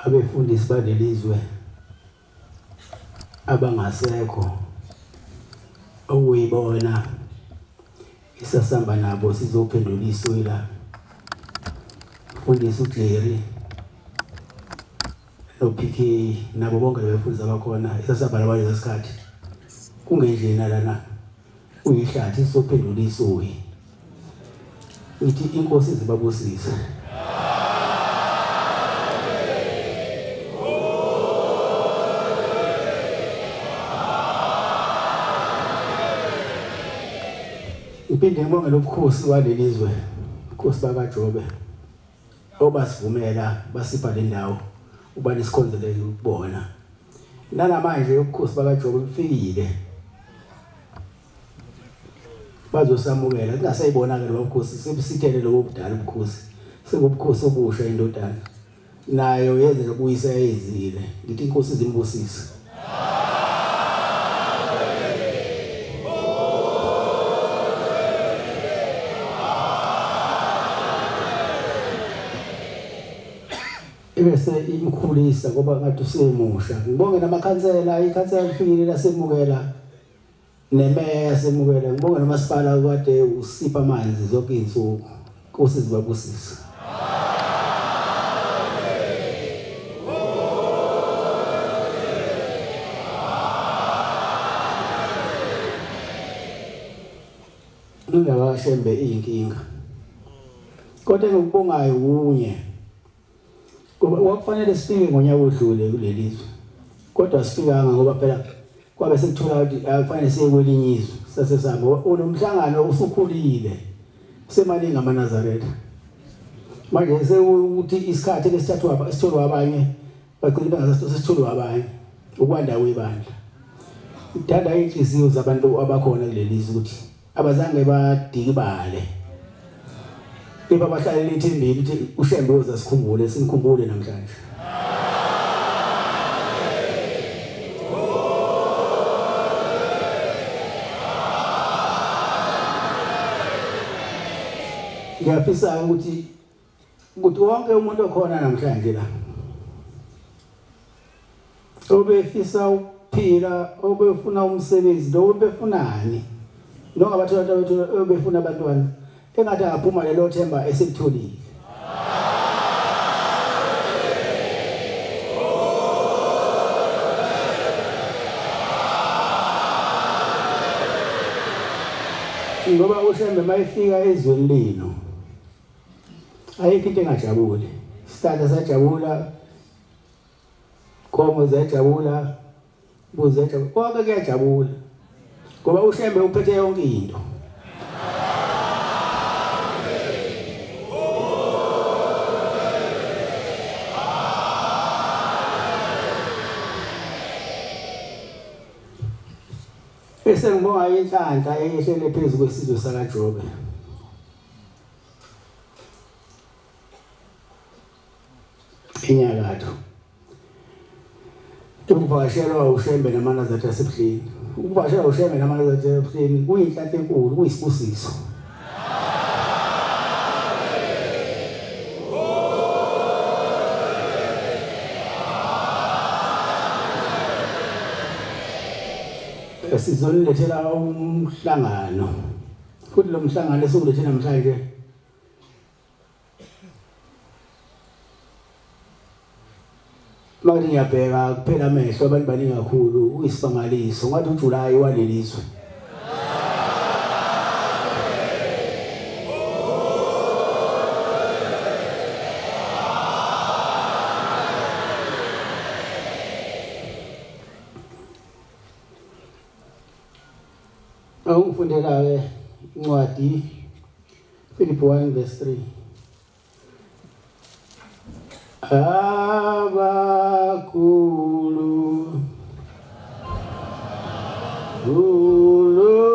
abefundisi balelizwe abangasekho okuyibona isasamba nabo sizophendula iswe la ufundisi uJerry noPK nabo bonke befundisa abakhona isasamba labanye lesikhathi kungendlela lana uyihlathi sizophendula iswe uthi inkosi zibabusisa Iphinde ngibonge lobukhosi walelizwe ukhosi bakaJobe obasivumela basipha le ndawo uba nesikhonzelelo ukubona nalamanje ubukhosi bakaJobe bufikile bazosamukela kungasayibona ke lo bukhosi sebusithele lo bubudala ubukhosi sebubukhosi obusha indodana nayo yenze ukuyisa ezile ngithi inkosi zimbusisa bese imkhulisa ngoba ngathi usemusha ngibonge namakhansela ikhansela lifikile lasemukela nemeya yasemukela ngibonge nomasipala ukade usipha amanzi zonke izinsuku Nkosi zibabusisa ngingawashembe inkinga kodwa ngikubongayo kunye ngoba wakufanele sifike ngonyaka odlule kulelizwe kodwa sifikanga ngoba phela kwabe sekuthola ukuthi akufanele siye kwelinye izwe sasesamba unomhlangano usukhulile semaningi amaNazaretha manje sekuthi isikhathi lesithathwa isitholwa abanye bagcina bengasitholwa abanye ukwanda kwebandla udada inhliziyo zabantu abakhona kulelizwe ukuthi abazange badikibale Iba bahlale ithembile ukuthi ushembe uzasikhumbule simkhumbule namhlanje. Ngiyafisa ukuthi wonke umuntu okhona namhlanje la obefisa ukuphila obefuna umsebenzi lo obefunani noma abathola obefuna abantwana engathi aphuma lelo themba esilitholile ngoba ushembe mayifika ezweni lino ayikho into engajabule isitanda sajabula komo zajabula buze jabula konke kuyajabula ngoba ushembe uphethe yonke into bese ngibonga inhlanhla eyehlele phezulu kwesizwe sakaJobe enyakatho ukuvakashelwa ushembe namanazatha asebuhleni ukuvakashelwa ushembe namanazatha asebuhleni kuyinhlanhla enkulu kuyisibusiso sizolethela umhlangano futhi lo mhlangano esikulethela namhlanje manje ngiyabheka kuphela amehlo abantu baningi kakhulu uyisibangaliso ngathi uJulayi walelizwe Ungifundela ke incwadi Philippi 1:3 Abakulu Uluna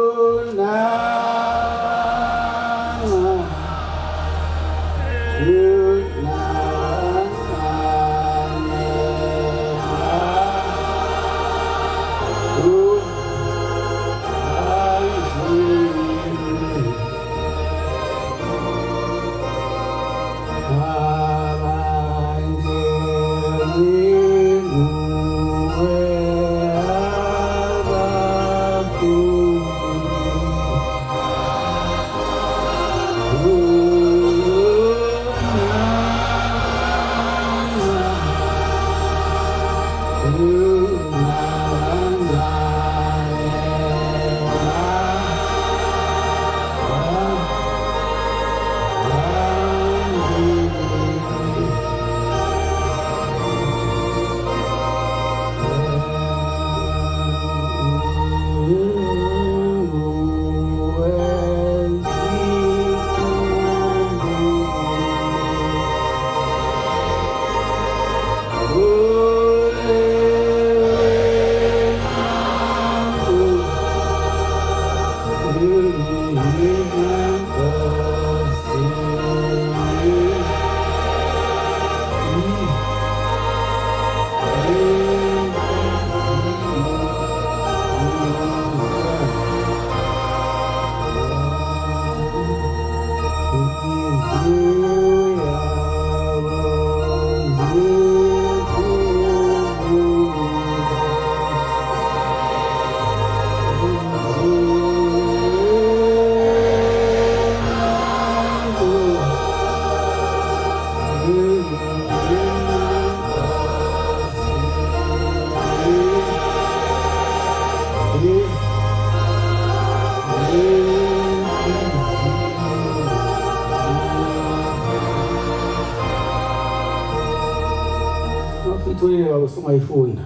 Ufithulela usungayifunda.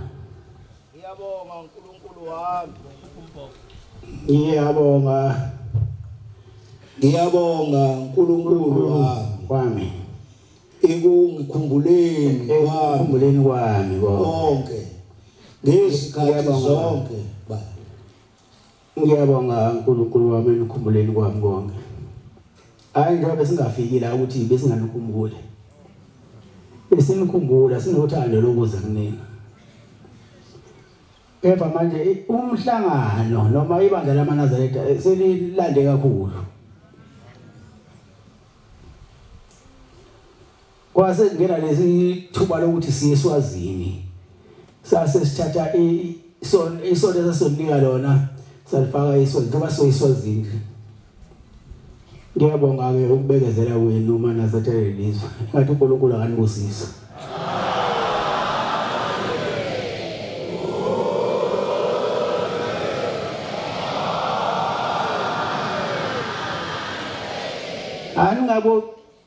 Ngiyabonga uNkulunkulu wami. Ngiyabonga uNkulunkulu wami. Ekungikhumbuleni kwami konke. Ngezikhathi zonke ba. Ngiyabonga uNkulunkulu wami ekukhumbuleni kwami konke. Hayi njengoba singafiki la ukuthi besinganikhumbule. Besimkhumbula sinothando lokuza kunina. Kepha manje umhlangano noma ibandla lamaNazaretha selilande kakhulu. Kwase ngena lesi thuba lokuthi siye eSwazini. Sase sithatha isonto esasoninika lona salifaka eSwazini ngoba soyiswazini. Ngiyabonga ke ukubekezela kwenu maNazaretha lelizwe. Ngathi uNkulunkulu akanibusisa. Ngabo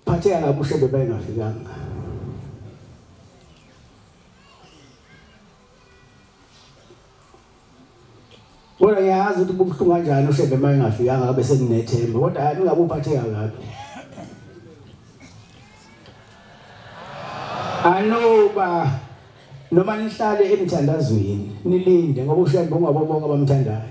phatheka kabushe bebengafikanga. Kodwa ngiyazi ukuthi kubuhlungu kanjani ushebe mayengafikanga ngabe sekunethemba kodwa ngabe uphatheka kabi. Anoba noma nihlale emthandazweni nilinde ngoba ushebe ungabo bonke abamthandayo.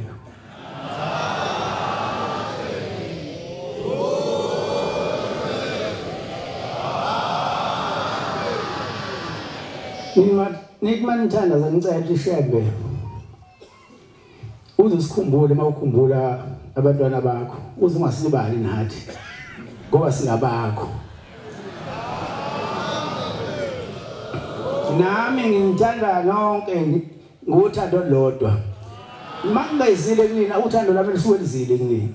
Nikmanithanda zanicela ukuthi shebe uzisikhumbule mawukhumbula abantwana bakho uzingasilibali nathi ngoba singabakho. Nami ngithanda nonke ngothando lodwa. Makungayizile kunina uthando lami lisuke lizile kunina.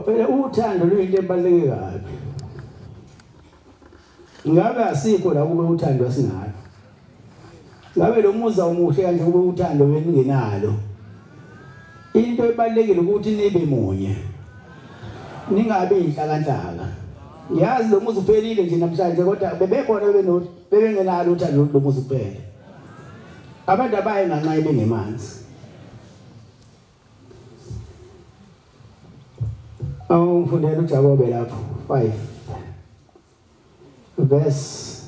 Phela uthando luyinto ebaluleke kabi. Ngabe asikho la kube uthando asingalo. Ngabe lo muza umuhle kanje kube uthando beningenalo. Into ebalulekile ukuthi nibe munye. Ningabe inhlakanhlaka. Yazi lo muza uphelile nje namhlanje kodwa bebekhona bebengenalo uthando lo muza uphele. Abantu abaye nganxa bengemanzi. Ngifundela uJakobe lapho 5 verse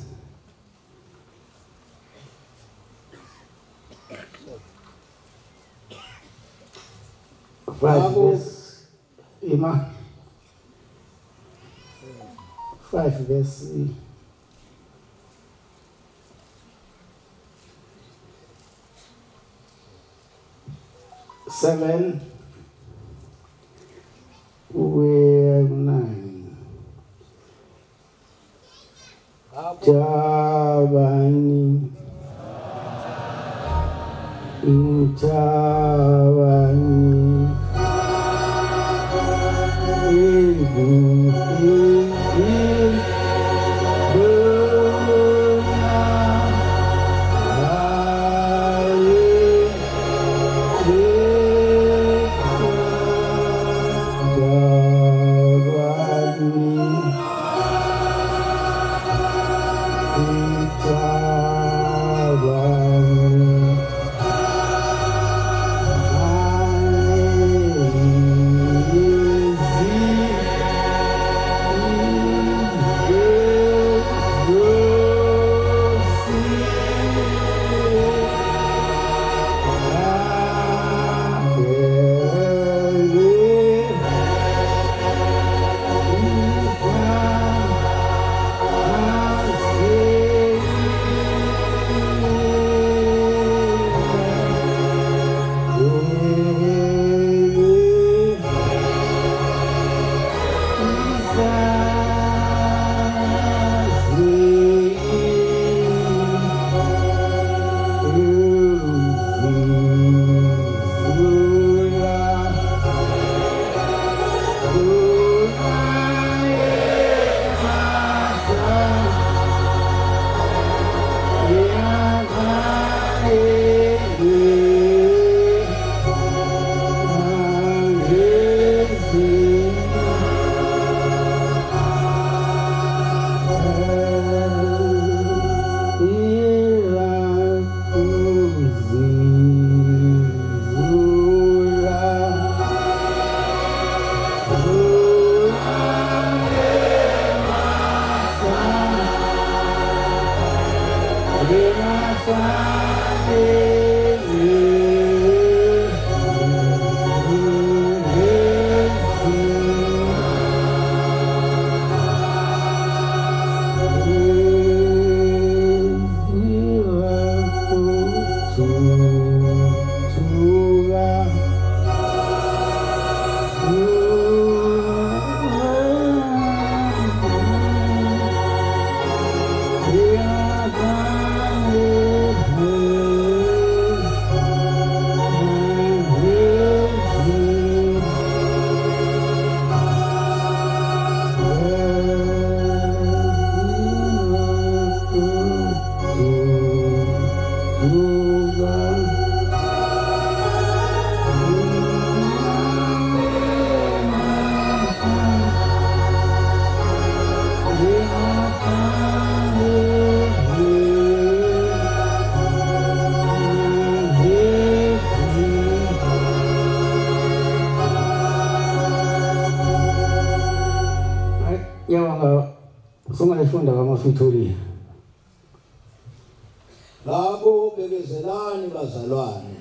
5 verse 7 we're 9 Jabani Sungayifunda kwamafitholi lapho bekezelani bazalwane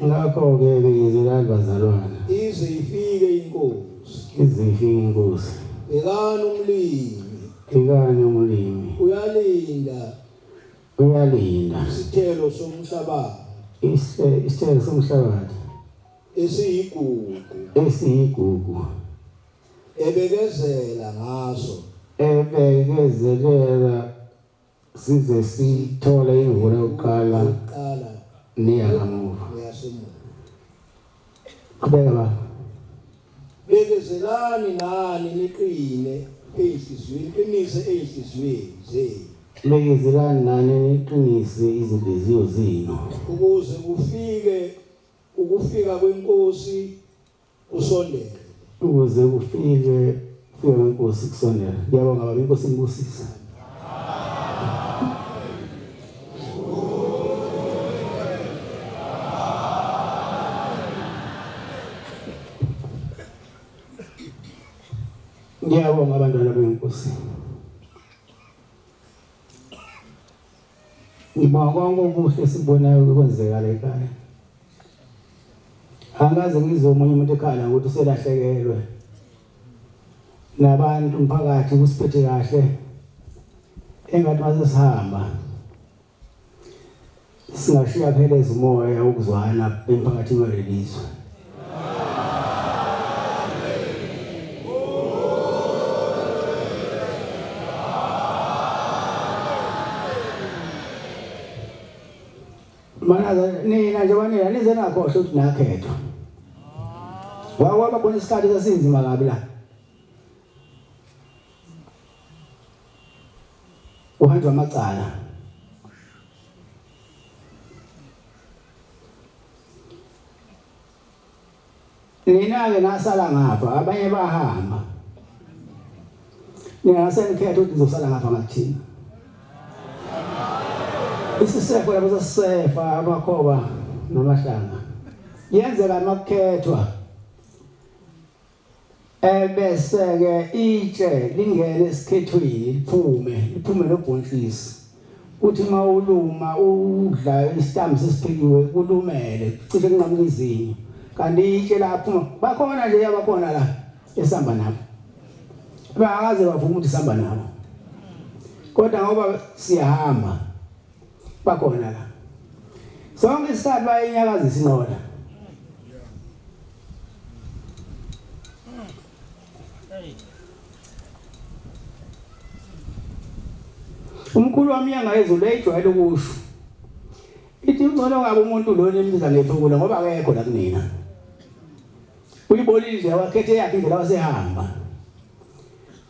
ngakho ke bekezelani bazalwane ize ifike inkosi bekani umlimi uyalinda isithelo somhlabathi esiyigugu ebekezela ngaso ebekezelela size sithole imvula yokuqala niyakamuva kubeka ba bekezelani nani niqine ey'nhliziyweni qinise ey'nhliziyweni zenu bekezelani nani niqinise izinhliziyo zenu ukuze ukufika kwenkosi kusondele ukuze kufike kwenkosi kusondela. Ngiyabonga baba inkosi ngibusisa. Ngiyabonga abantwana benkosi. Ngibonga konke okuhle sibonayo kwenzeka la ekhaya. Angaze ngizomunye umuntu ekhala ukuthi uselahlekelwe. Nabantu umphakathi kusiphethe kahle. Engathi mase sihamba. Singashiya phela izimoya ukuzwana emphakathini welizwe. Mana nina nje wanela nize nakhohle ukuthi nakhethwa. Waba khona isikhathi sasinzima kabi la. Uhanjwa amacala. Nina-ke nasala ngapha abanye bahamba. Nina nasenikhetha ukuthi ngizosala ngapha ngathina. Isisefo yabo sesefa amakhoba namahlanga. Yenzeka makukhethwa. Bese ke itshe lingene esikhethweni liphume nobhontshisi. Uthi mawuluma udla isitambu sesiphekiwe kulumele cishe kunqamuka izinyo. Kanti itshe lapho bakhona nje yabakhona la esamba nabo. Bakaze bavuma ukuthi samba nabo. Kodwa ngoba siyahamba bakhona la. Sonke isikhathi bayinyakazisa inqola. Umkhulu wami yangayezulu ejwayele ukusho. Ithi ungcono ngabe umuntu lo nembiza ngephukula ngoba akekho la kunina. Uyibonile nje wakhethe yakhe indlela wasehamba.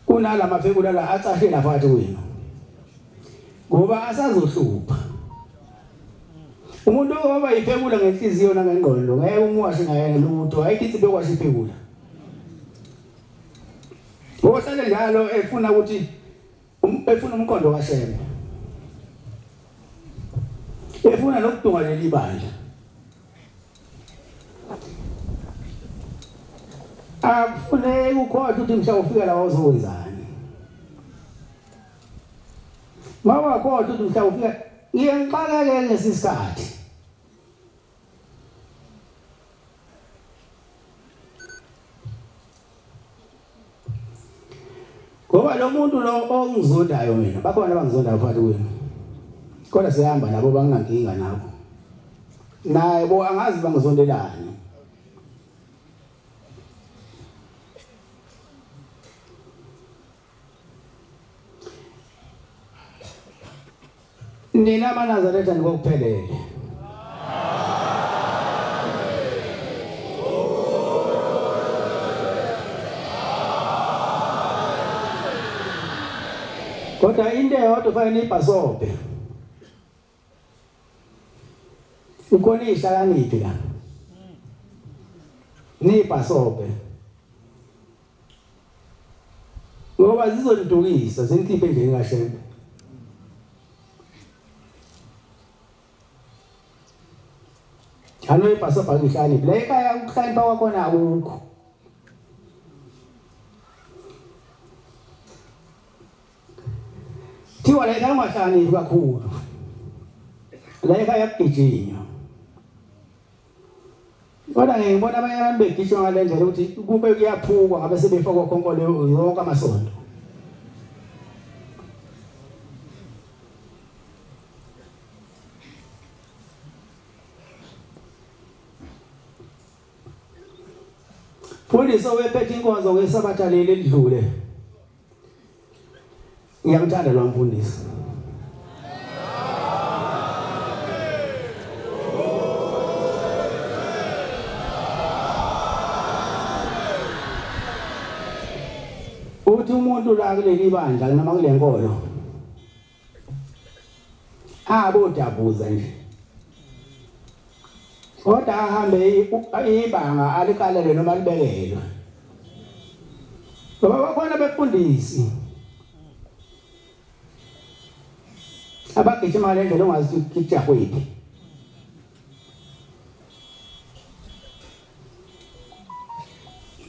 Kunala maphekula la acashe lapha phakathi kwenu. Ngoba asazohlupha. Umuntu oba iphekula ngenhliziyo nangengqondo ngeke umwashe ngaye lutho ayikithi bekwashe iphekula. Ngohlale njalo efuna ukuthi efuna umqondo kaShembe. Efuna lokudunga leli bandla. Afune ukukhoda ukuthi mhla ufika la wawuzokwenzani. Mawakhoda ukuthi mhla ufika ngiyangixaka ke lesisikhathi. ngoba lo muntu lo ongizondayo mina bakhona abangizondayo phakathi kwenu kodwa siyahamba nabo banginankinga nabo naye bo angazi bangizondelani nina maNazaretha ngokuphelele kodwa into eyodwa fanele ibhasope ukhona ihlakaniphi la nibhasope ngoba zizonidukisa zinhliphe endlini kaShembe halo ibhasopa ngihlakaniphi la ekhaya ukuhlakanipha kwakhona akukho thiwa la ekhaya ungahlakaniphi kakhulu la ekhaya kugijinywa kodwa ngibona abanye abantu begijwa ngale ndlela ukuthi kube kuyaphukwa ngabe sebefaka khonkolo yonke amasonto Futhi sowephethe inkonzo kwesabatha leli lidlule ngiyamthanda lo mfundisi uthi umuntu la kuleli bandla noma kule nkolo abodabuza nje kodwa ahambe ibanga alikalele noma libekelwe ngoba bakhona befundisi abagijima le ndlela ongazi ukujja kwephi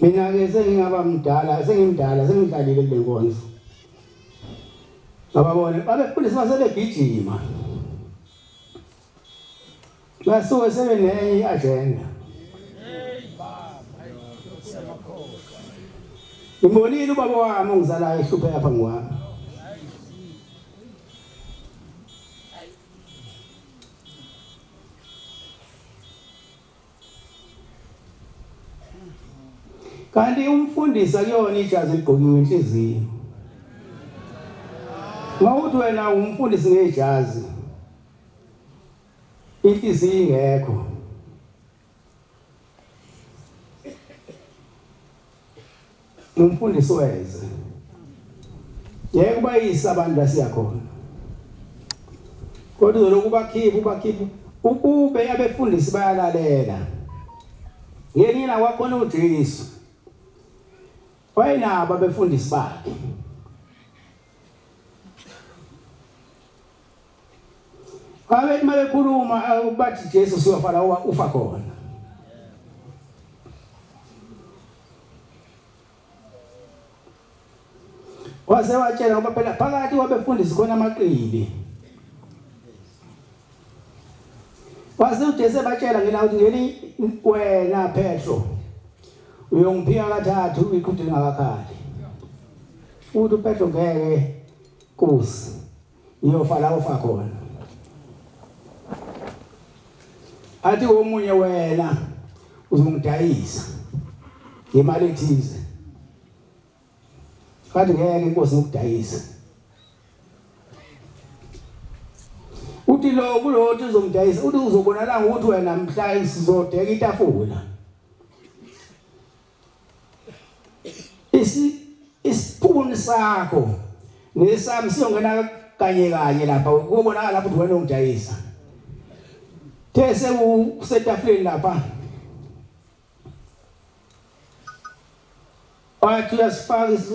mina ke sengingaba mdala sengimdlalile kule nkonzo ababone babefundisi basebegijima basuke sebenenye i-agenda imbonile ubaba wami ongizalayo ehluphe yapha ngwami kanti umfundisi akuyona ijazi ligqokiwe inhliziyo ngawuthi wena umfundisi ngejazi inhliziyo ingekho umfundisi weze yeke kuba yisabantu lasiyakhona kodwa uzoloku bakhipha ukube abefundisi bayalalela yenina kwakhona uJesu wayinabo abefundisi bakhe abethi mabekhuluma bathi Jesu siyofala ufa khona wase watshela ngoba phela phakathi kwabefundisi khona amaqili wase uJesu batshela ngina ukuthi ngeni wena Petro uyongiphika kathathu iqhude ngakakhali uthi uPetro ngeke Nkosi iyofala ufa khona athi omunye wena uzongidayisa ngemali ethize kanti ngeke Inkosi ngokudayisa uthi lo kulothi uzomdayisa uthi uzobona la ukuthi wena mhla sizodeka itafula isipuni sakho nesami siyongena kanye lapha ukubonakala lapho ukuthi wena ungidayisa Tese usetafuleni lapha wathi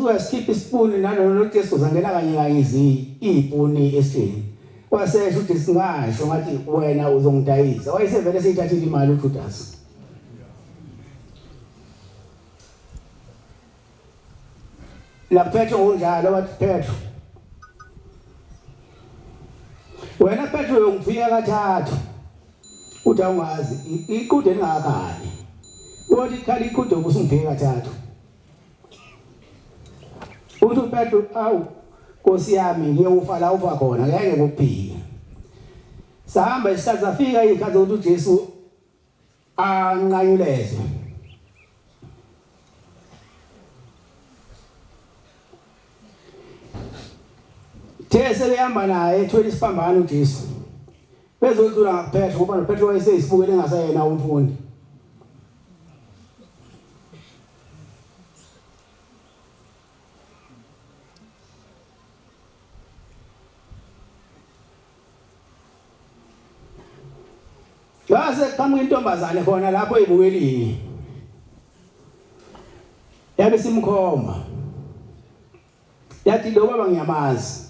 uyaskipha isipuni nalona uJesu uzangena kanye izipuni esithini wasesho ukuthi singasho ngathi wena uzongidayisa wayesevele seyithathile imali uJudas la Petro unjalo wathi Petro wena Petro uyongifika kathathu uthi awungazi iqhude lingakakhali uthi khali iqhude ukusungibheka kathathu uthi uPetro awu Nkosi yami ngiyufa la ufa khona ngeke kuphike sahamba isikhathi safika ikhathi ukuthi uJesu anqanyulezwe These behamba naye ethwele isiphambano uJesu bezodlula ngaPetro ngoba noPetro wayeseyisibukele engasayena umfundi Yase qhamuka intombazane khona lapho ebukelini yabe simkhomba yathi lo baba ngiyamazi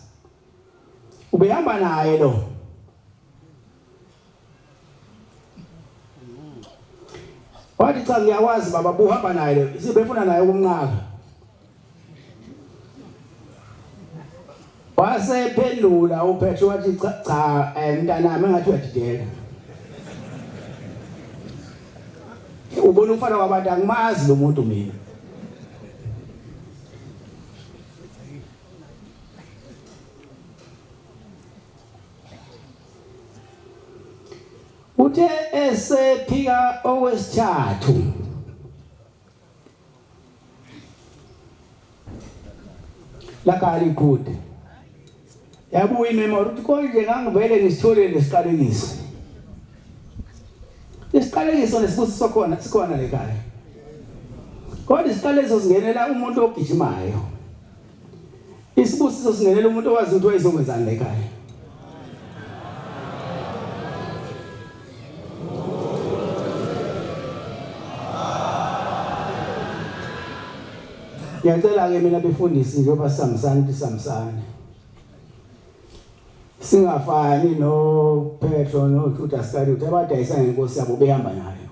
ubehamba naye lo wathi cha ngiyakwazi baba buhamba naye lo sibefuna naye ukumnqaka wasephendula uPetro wathi cha mntanami engathi uyadideka ubona umfana wabantu angimazi lo muntu mina uthe esephika okwesithathu lakali kude yabuya imemori ukuthi konje ngangivele ngisithole lesiqalekiso isiqalekiso nesibusiso khona sikhona lekhaya kodwa isiqalekiso singenela umuntu ogijimayo isibusiso singenela umuntu owazi ukuthi wayezokwenzani lekhaya Ngiyacela ke mina befundisi njengoba sisambisane singafani no Petro no Judas Iscariot abadayisa ngenkosi yabo behamba nayo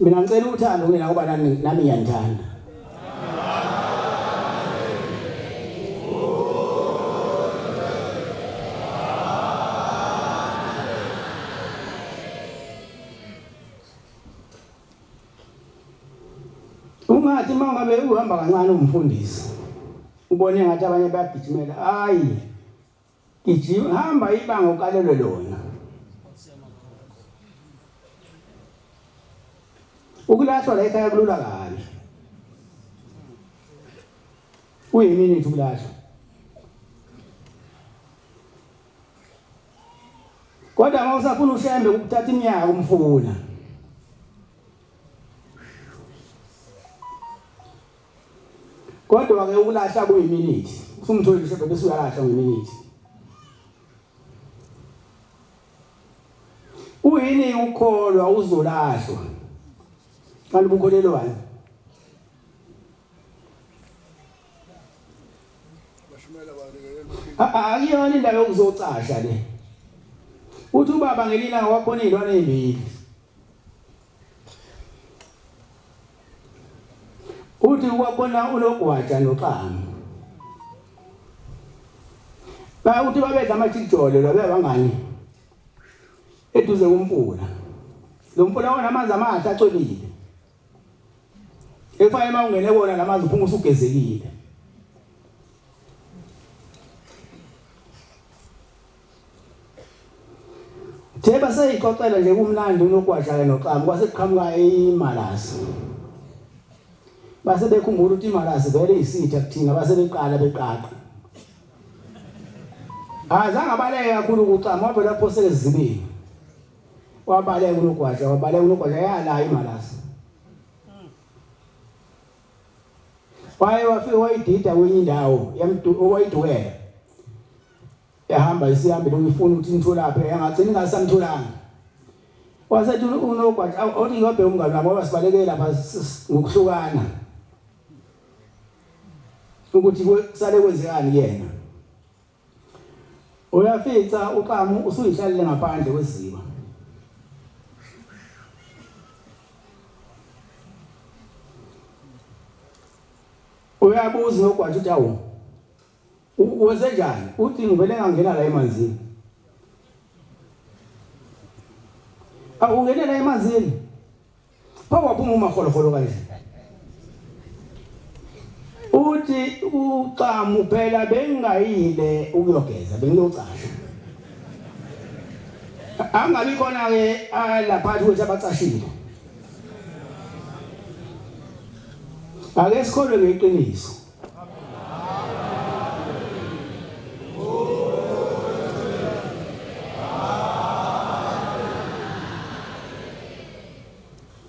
mina ngicela uthando kunina ngoba nami ngiyandithanda Ungathi mangabe uhamba kancane umfundisi ubone ngathi abanye bayagijimela hayi gijima hamba ibanga ukalelwe lona ukulahlwa la ekhaya kulula kabi uyimini ukulahla kodwa mawusafuna ushembe ukuthatha iminyaka umfuna kodwa ke ukulahla kuyiminute usumtholi shebe bese uyalahla ngeminute uyini ukholwa uzolahlwa kanti ukholelwani akuyona indaba yokuzocasha le uthi ubaba ngelilanga wakhona izilwane ezibili uthi wakhona unogwaja noxamo uthi babedla amajijolo lo bebangani eduze kumfula lo mfula wona amanzi amahle acolile efaya mawungene wona lamanzi uphuma usugezekile Theba seyixoxela nje kumnandi unogwaja noxamo kwase kuqhamuka imalasi base bekhumbula ukuthi imalasi vele isitha kuthina base beqala beqaqa azange abaleke kakhulu ukuxama wavela lapho sekezibini wabaleka unogwaja yala imalasi wafika wayidida kwenye indawo owayiduwela yahamba isihambile ngifuna ukuthi ngitholaphe yangagcina ingasamtholanga wasethi unogwaja othi ngiyobhe umngane nabo basibaleke lapha ngokuhlukana ukuthi kusale kwenzekani yena uyafica uqamu usuyihlalile ngaphandle kweziba uyabuza nogwaja uthi awu wenze njani uthi ngivele ngangena la emanzini awungena la emanzini phawaphuma umakholokholo kanje uthi uqamu phela bengayile ukuyogeza bengiyocasha angabi khona ke lapha ukuthi abacashile ake sikholwe ngeqiniso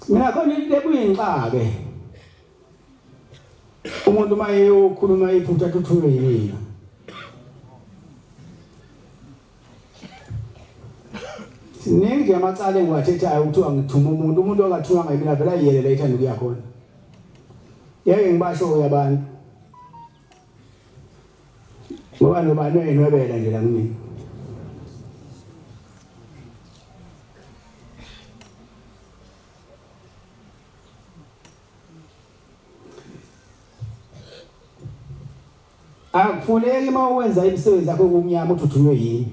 mina khona into ekuyinqake umuntu maye ukhuluma iphutha thuthulwe yini siningi nje amacala engiwathethayo ukuthiwa ngithuma umuntu ongathuma ngayimina vela yiyelela ithanda ukuya khona yeke ngibasho yabantu ngoba nobani wenwebela nje la kumina akufuneki uma uwenza imisebenzi yakho kumnyama uthuthulwe yini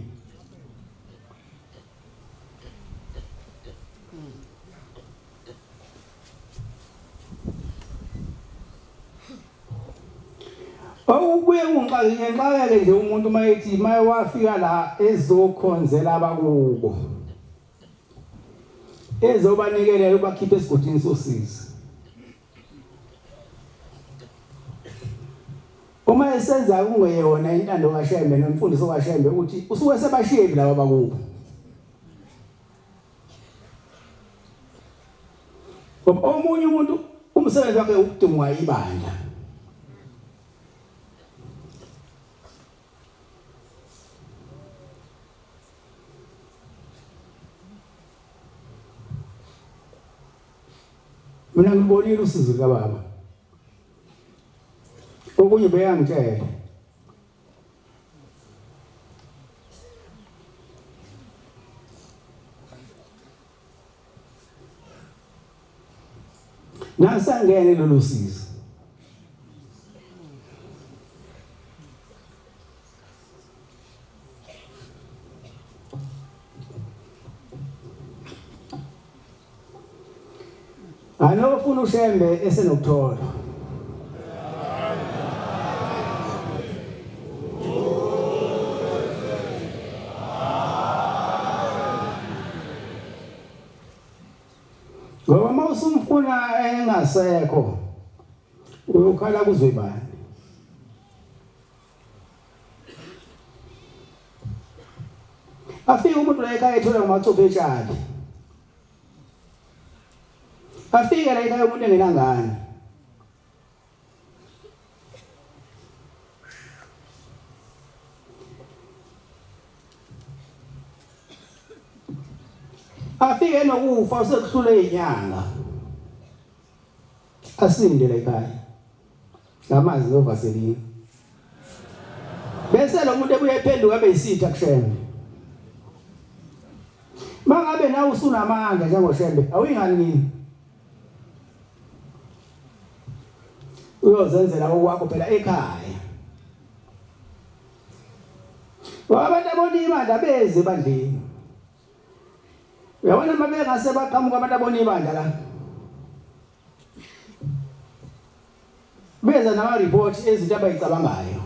okubuye kunxake nje umuntu mayethi maye wafika la ezokhonzela abakubo ezobanikelela ubakhipha esigodini sosizi uma esenza kungeyona intando kaShembe nomfundiso kaShembe ukuthi usuke sebashiyebi laba bakubo omunye umuntu umsebenzi wakhe ukudingwa ibandla mina ngibonile usizo kababa okunye beyangitshela nasangene lolu sizo anofuna uShembe esenokuthola ngoba mawusumfuna engasekho uyokhala kuzwe bani afike umuntu la ekhaya ethola ngamathopho etshali afike la ekhaya umuntu engenangane afike nokufa usekuhlule inyanga asinde la ekhaya ngamazi ngovaselini bese lo muntu ebuye ephenduka abe yisitha kuShembe mangabe nawe usunamandla njengoShembe awuyingani nini uyozenzela okwakho phela ekhaya abantu abona ibandla beze bandleni uyabona mabengase baqhamuka abantu abona ibandla la beza nama report ezinto abayicabangayo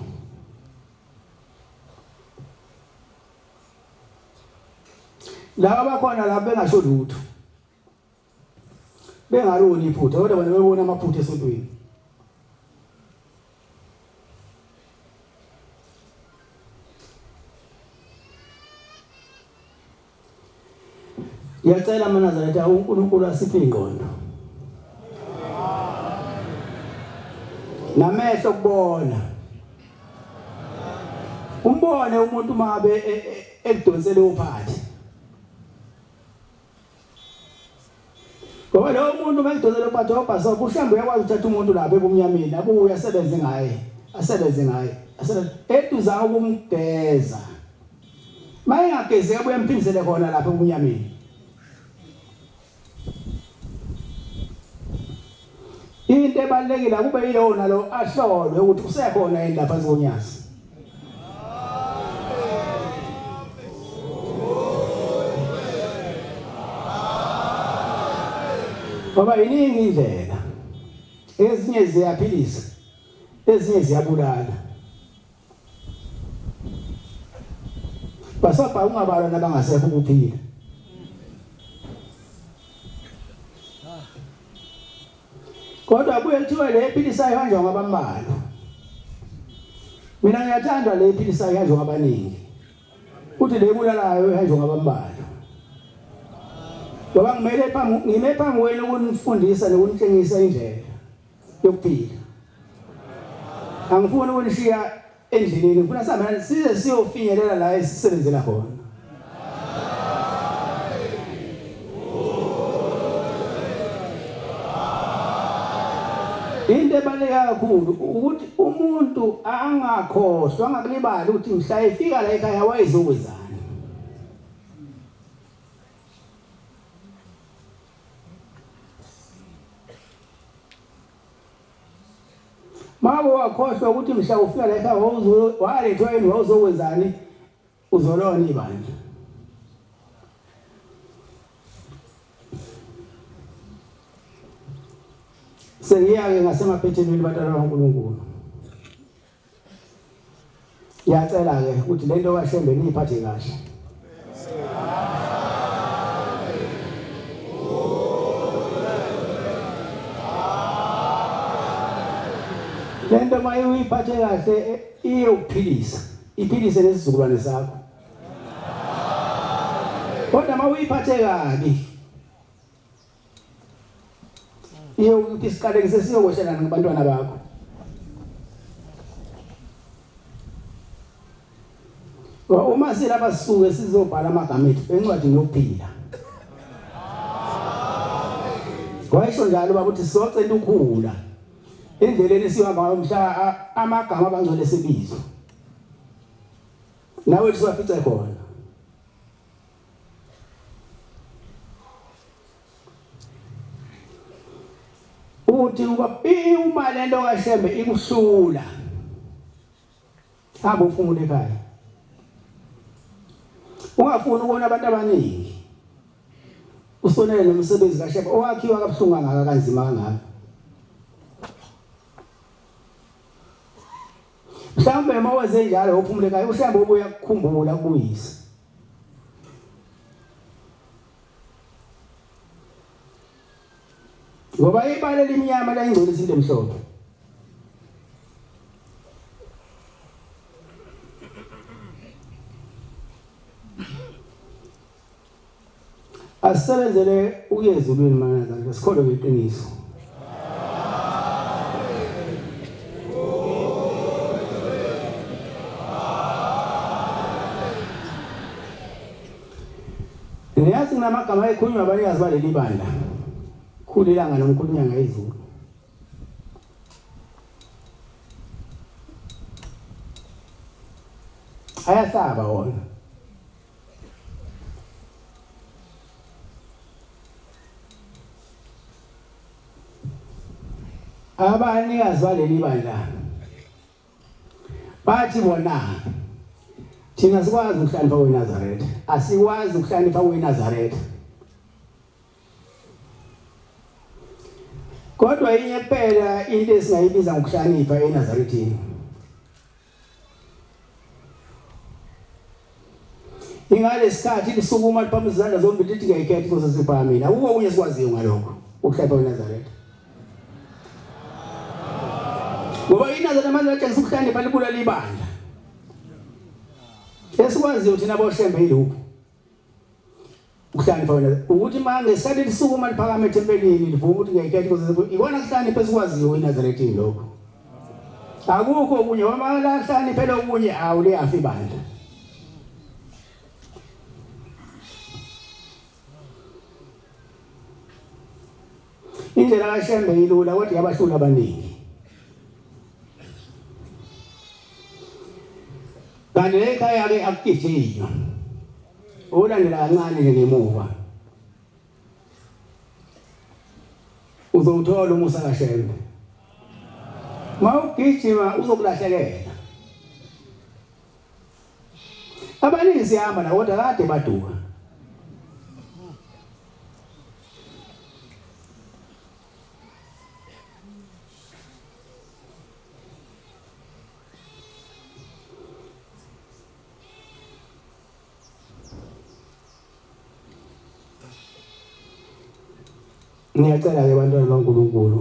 laba bakhona la bengasho lutho bengaloni iphutha kodwa bona bebona amaphutha esontweni ngiyacela manazaretha uNkulunkulu asiphe ingqondo namehlo kubona umbone umuntu mabe ekudonsele uphathi ngoba lo muntu makudonsele uphathi wabhasa kuhlambe uyakwazi ukuthatha umuntu lapha ebumnyameni abuye asebenze ngaye eduza ukumgeza maye ngageze abuye emphindisele khona lapha ebumnyameni into ebalekile kube yilona lo ahlolwe ukuthi usekhona yini lapha ezonyazi ngoba iningi indlela ezinye ziyaphilisa ezinye ziyabulala. Basapha ungabalwa nabangasekho ukuphila. Kodwa kuye kuthiwe le ephilisayo ihanjwa ngabambalwa. Mina ngiyathanda le ephilisayo ihanjwa ngabaningi. Kuthi le ebulalayo ihanjwa ngabambalwa. Ngoba ngime phambi kwenu ukunifundisa nokunitshengisa indlela yokuphila. Angifuni ukunishiya endleleni, ngifuna sihambe size siyofinyelela la esisebenzela khona. Into ebaluleke kakhulu ukuthi umuntu angakhohlwa, angakulibali ukuthi mhla efika la ekhaya wayezokwenzani. Mako wakhohlwa ukuthi mhla ufika la ekhaya walethwa yini wazokwenzani, uzolona ibandla. Sengiyake ngasemaphethelweni batala kaNkulunkulu. Ngiyacela ke ukuthi lento kaShembe niyiphathe kahle. Lento mayiphathe kahle iyokuphilisa, iphilise lesizukulwane sakho. Kodwa mawuyiphathe kabi ukuthi isiqale sesiyokweshelana ngabantwana bakho. Uma silapha sisuke sizobhala amagama ethu encwadini yokuphila. Kwayisho njalo baba ukuthi socela ukukhula endleleni sihamba ngayo mhla amagama abangcwele sebizwa. Nawe siwafice khona. Uthi uma lento kaShembe ikuhlula, hamba uphumule ekhaya. Ungafuni ukubona abantu abaningi usonele nomsebenzi kaShembe owakhiwa kabuhlungu kangaka kanzima kangaka. Mhlawumbe mawenze njalo uphumule ekhaya uShembe ubuya ukukhumbula ukuyisa. Ngoba ibala limnyama la ingcwele izinto emhlophe. Asebenzele ukuyezulwini mana zakhe sikholwe ngeqiniso. Niyazi ngamagama ekhulunywa abanikazi baleli bandla. Khulilanga nomkhulunyanga izulu. Ayasaba wona. Abanikazi baleli bandla bathi bona thina sikwazi ukuhlonipha weNazaretha, asikwazi ukuhlonipha weNazaretha. Kodwa inye phela into esingayibiza ngokuhlonipha eNazarethini. Ingale sikhathi lisukuma liphamba izandla zombili lithi ngiyayikhetha inkosi siphamile. Akukho okunye sikwaziyo ngalokho ukuhlonipha weNazaretha. Ngoba iNazaretha manje atshengisa ukuhlonipha libulala ibandla. Esikwaziyo thina boShembe yilokho. Ukuhlonipha wena ukuthi manje ngesikhathi lisukuma liphakama ethempelini livuma ukuthi ngiyayikhetha inkosi ikona kuhlonipha esikwaziyo weNazarethini lokho. Akukho okunye uma la kuhlonipha lokunye awuliyafa ibandla. Indlela kaShembe ilula kodwa yabahlula abaningi. Kanti ekhaya ke akugijinyo. Ulandela kancane nje ngemuva. Uzothola umusa kaShembe. Mawugijima uzokulahlekelwa. Abaningi sihamba la kodwa kade baduka. Ngiyacela ke bantwana baNkulunkulu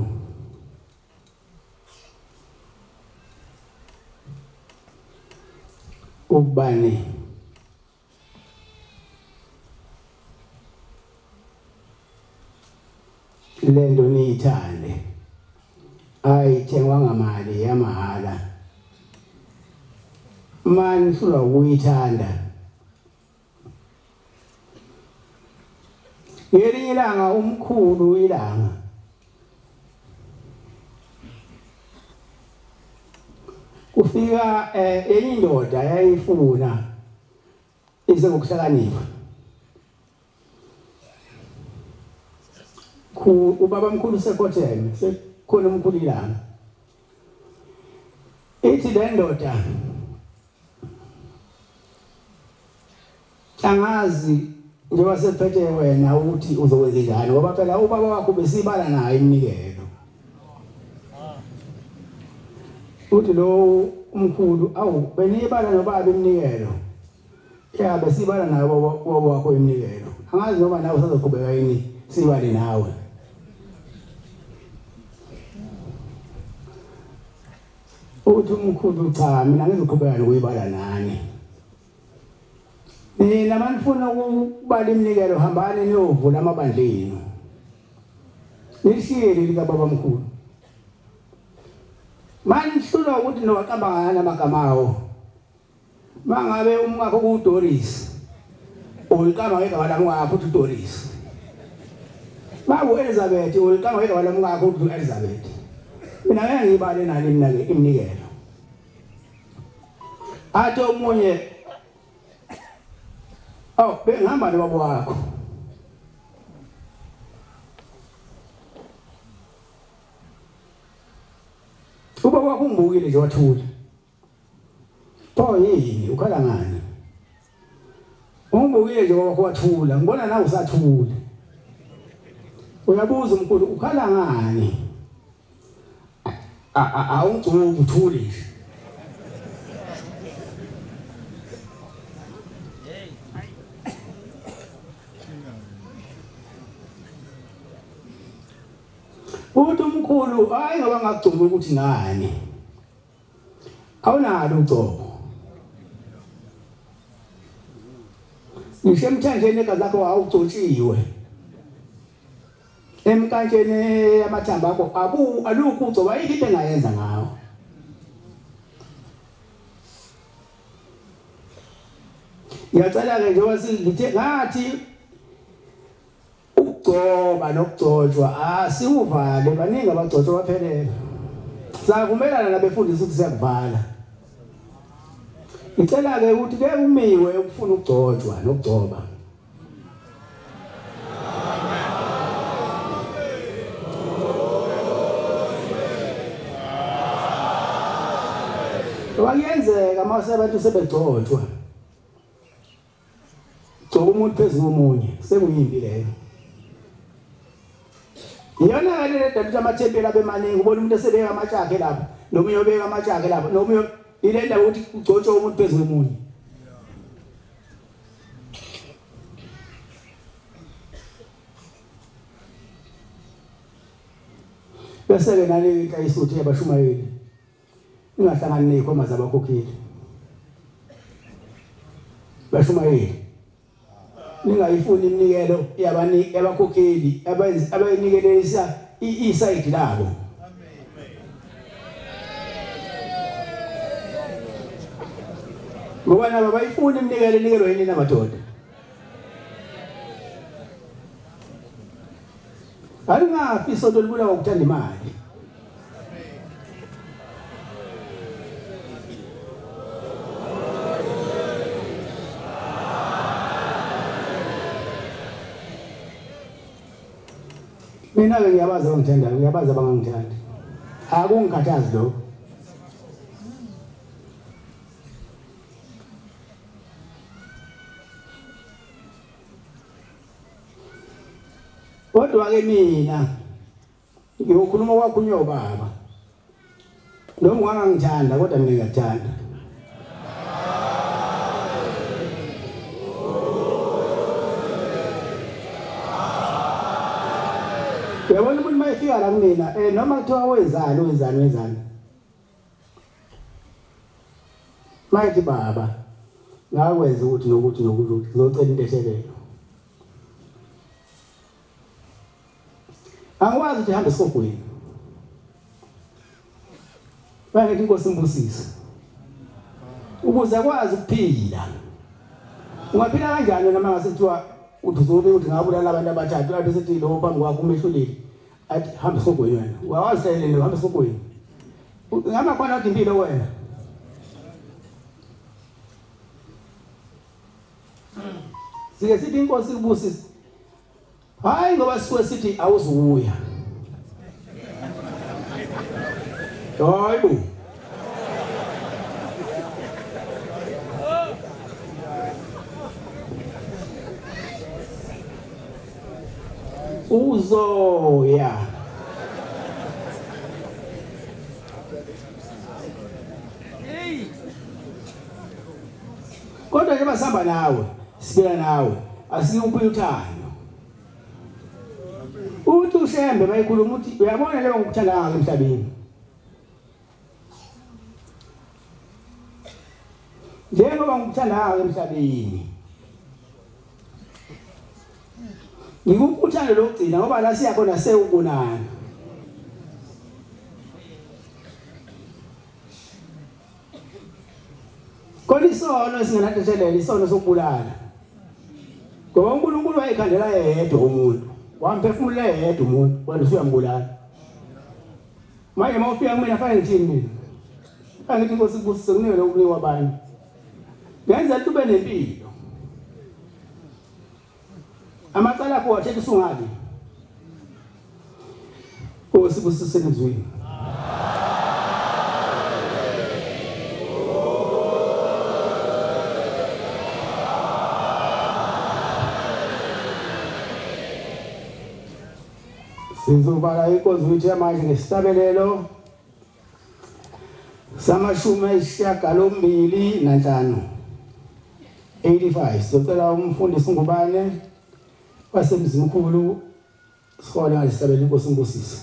ukubani lento niyithande ayithengwa ngamali yamahala manje hlula ukuyithanda ngelinye ilanga umkhulu ilanga kufika enye indoda yayifuna ngokuhlakanipha ubaba mkhulu sekhotheme sekhona umkhulu ilanga ithi le ndoda angazi njengoba sephethe wena ukuthi uzokwenza njani ngoba phela ubaba wakho besibala naye imnikelo uthi lo umkhulu awu benibala nobaba imnikelo ya besibala naye ubaba wakho imnikelo angazi noma nawe usazoqhubeka yini sibale nawe uthi umkhulu cha mina ngizoqhubeka nokuyibala nani nina manifuna ukubala imnikelo hambani niyovula amabandleni nishiyele lika baba mkhulu manje hlula ukuthi nowaqamba ngana amagama awo mangabe umngakho kuDoris uliqamba ngegama lamngakho uthi Doris babu Elizabeth uliqamba ngegama lamngakho uthi Elizabeth mina ngeke ngibale nani mina ke imnikelo athi omunye bengihamba nobaba wakho ubaba wakho ungibukile nje wathula yini ukhala ngani ungibukile nje wakho wathula ngibona nawe usathula uyabuza umkhulu ukhala ngani awungcubi uthule nje uthi umkhulu hayi ngoba ngagcuma ukuthi ngani awunalo ucobo ngisho emthanjeni egazi lakho awugcotshiwe emkantsheni yamathambo akho alukho ucobo ayikho into engayenza ngawo ngiyacela ke nje wasithe ngathi ukugcoba nokugcotshwa asiuvale baningi abagcotshwa baphelele sakumelana nabefundisi ukuthi siyakuvala ngicela ke ukuthi ke umiwe ukufuna ukugcotshwa nokugcoba wakuyenzeka mase abantu sebegcotshwa gcoba umuntu phezulu komunye sekuyimpi leyo iyona ke le dathi amathempeli abemaningi ubona umuntu esebeka amatshe lapho nomunye obeka amatshe lapho nomunye ilenda ukuthi ugcotshwe umuntu phezulu komunye bese ke nani inhlayisuthi yabashumayeli ingahlangani nezikhoma zabakhokheli bashumayeli ningayifuni imnikelo yabakhokheli abayinikelisa isayidi labo ngoba nabo bayifuni imnikelo inikelwe yini namadoda alingafi isonto libulawa ukuthanda imali mina ke ngiyabaza abangithanda ngiyabaza abangangithandi akungikhathazi lo kodwa ke mina ngiyokhuluma kwakho unyobaba noma ungangithanda kodwa mina ngiyakuthanda Uyabona umuntu mayefika la kumina noma kuthiwa wenzani. Mayithi baba ngakwenza ukuthi nokuthi ngizocela into ehlelelo. Angikwazi ukuthi hambe esogwini. Bayithi inkosi imbusise. Ukuze akwazi ukuphila. Ungaphila kanjani noma ngasethiwa uzobe uthi ngabulala abantu abathathu lapho sethi lo phambi kwakho umehluleli athi hamba esogwini wena. Wawahlelele hamba esogwini. Ngama khona uthi impilo wena. Sike sithi inkosi ibusise. Hayi ngoba sikuwe sithi awuzuya. Hayibo. Uzoya. Kodwa nje basihamba nawe, sibela nawe, asikuphile uthando. Uthi ushembe bayikhuluma uthi uyabona nje ngokuthanda ngakho emhlabeni. Njengoba ngikuthanda ngakho emhlabeni. Ngikukuthanda lokugcina ngoba la siyakhona sewubonana. Kodwa isono singenathethelela isono sokubulala. Ngoba uNkulunkulu wayekhandela yedwa umuntu. Wamphefumulela yedwa umuntu wena usuyambulala. Manje mawufika kumina fanele ngithini mina? Angithi inkosi ibusise kunike lokunikwa abanye. Ngenza ukuthi ube nempilo. Amacala akho wathethe usungabi. Inkosi ibusise ezweni. Sizobala inkonzo yethu yamanje ngestabelelo samashumi ayisishiyagalombili nanhlanu 85. Sicela umfundisi Ngubane wasemzimkhulu sikhona ngalestabelelo inkosi imbusise.